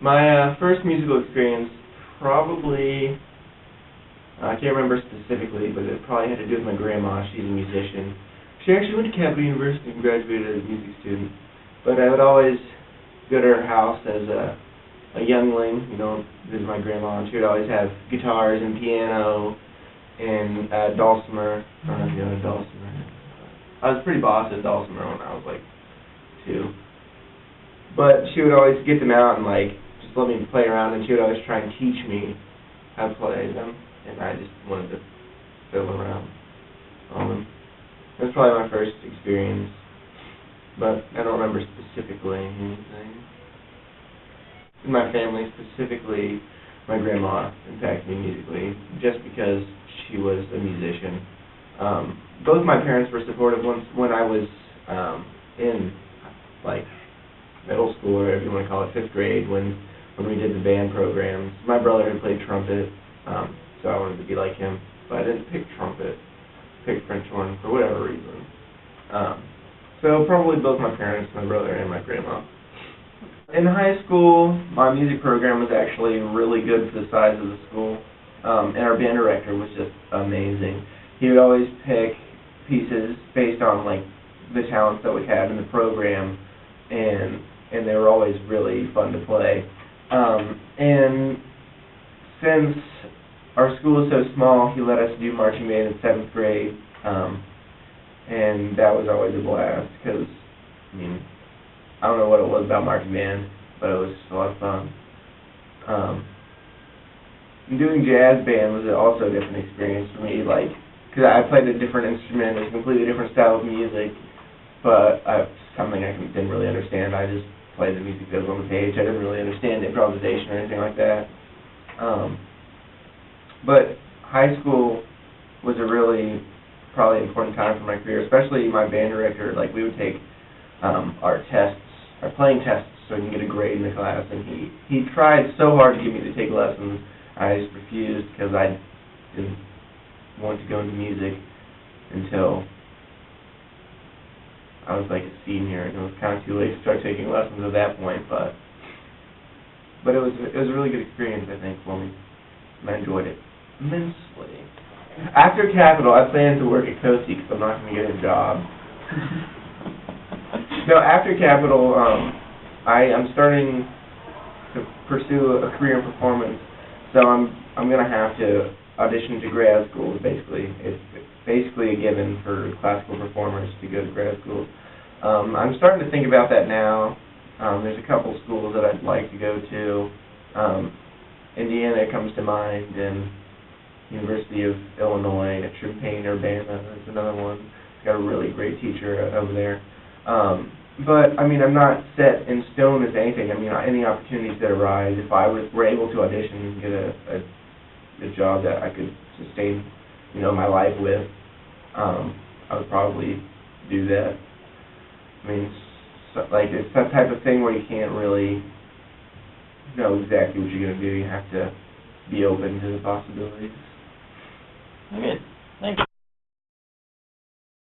My first musical experience probably, I can't remember specifically, but it probably had to do with my grandma. She's a musician. She actually went to Capital University and graduated as a music student. But I would always go to her house as a youngling, visit my grandma, and she would always have guitars and piano and dulcimer. I don't know if you know a dulcimer. I was pretty boss at dulcimer when I was like 2. But she would always get them out and just let me play around, and she would always try and teach me how to play them, and I just wanted to fiddle around on them. That was probably my first experience, but I don't remember specifically anything. In my family, specifically, my grandma impacted me musically, just because she was a musician. Both my parents were supportive when I was in, middle school, or whatever you want to call it, 5th grade, when we did the band programs. My brother had played trumpet, so I wanted to be like him, but I didn't pick trumpet. I picked French horn for whatever reason. So probably both my parents, my brother, and my grandma. In high school, my music program was actually really good for the size of the school, and our band director was just amazing. He would always pick pieces based on the talents that we had in the program, and they were always really fun to play. And since our school is so small, he let us do marching band in 7th grade, and that was always a blast, because, I don't know what it was about marching band, but it was just a lot of fun. Doing jazz band was also a different experience for me, because I played a different instrument, a completely different style of music, but something I didn't really understand. I just played the music that was on the page. I didn't really understand improvisation or anything like that. But high school was a really probably important time for my career, especially my band director. We would take our tests, our playing tests, so we can get a grade in the class, and he tried so hard to get me to take lessons. I just refused because I didn't want to go into music until I was a senior, and it was kind of too late to start taking lessons at that point. But it was a really good experience, I think, for me, and I enjoyed it immensely. After Capital, I plan to work at Coastie because I'm not going to get a job. No, after Capital, I'm starting to pursue a career in performance, so I'm going to have to audition to grad school. Basically, it's basically a given for classical performers to go to grad school. I'm starting to think about that now. There's a couple schools that I'd like to go to. Indiana comes to mind, and University of Illinois at Champaign-Urbana is another one. It's got a really great teacher over there. But I'm not set in stone as anything. Any opportunities that arise, if I were able to audition and get a job that I could sustain, my life with, I would probably do that. It's that type of thing where you can't really know exactly what you're going to do. You have to be open to the possibilities. Okay.